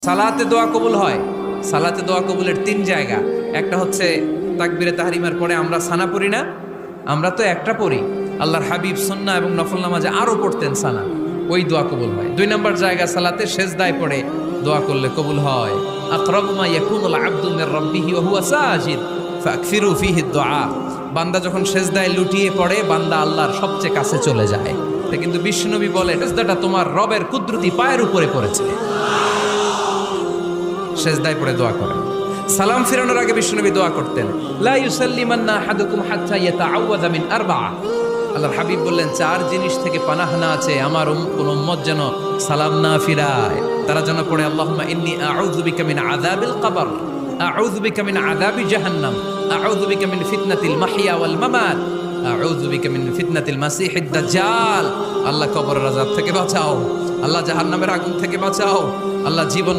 সালাতে দোয়া কবুল হয়। সালাতে দোয়া কবুলের তিন জায়গা। একটা হচ্ছে তাকবীরে তাহরিমার পরে আমরা সানা পড়ি না, আমরা তো একটা পড়ি। আল্লাহর হাবিব সুন্নাহ এবং নফল নামাজে আরো পড়তেন সানা, ওই দোয়া কবুল হয়। দুই নম্বর জায়গা সালাতে সেজদায় পড়ে দোয়া করলে কবুল হয়। আকরাবু মা ইয়াকুনুল আবদু মির রাব্বিহি ওয়া হুয়া সাজিদ ফাকসিরু ফীহি দুআ। বান্দা যখন সেজদায় লুটিয়ে পড়ে, বান্দা আল্লাহর সবচেয়ে কাছে চলে যায়। কিন্তু বিশ্বনবী বলে, সেজদাটা তোমার রবের কুদরতি পায়ের উপরে পড়েছে। সেজদায় পড়ে দোয়া করেন। সালাম ফিরানোর আগে বিশ্বনবী দোয়া করতেন, লা ইউসাল্লিমান্না আহাদুকুম হাত্তা ইয়াতাআওয়াযা মিন আরবাআ। আল্লাহর হাবিব বললেন, চার জিনিস থেকে পানাহ না আছে আমার কোন উম্মত যেন সালাম না ফিরায়। তারা যেন পড়ে, আল্লাহুম্মা ইন্নী আউযু বিকা মিন আযাবিল কবর, আউযু বিকা মিন আযাবি জাহান্নাম, আউযু বিকা মিন ফিতনাতিল মাহইয়া ওয়াল মামাত, আউযু বিকা মিন ফিতনাতিল মাসিহিদ দাজ্জাল। আল্লাহ কবরের আযাব থেকে বাঁচাও, আল্লাহ জাহান্নামের আগুন থেকে বাঁচাও, আল্লাহ জীবন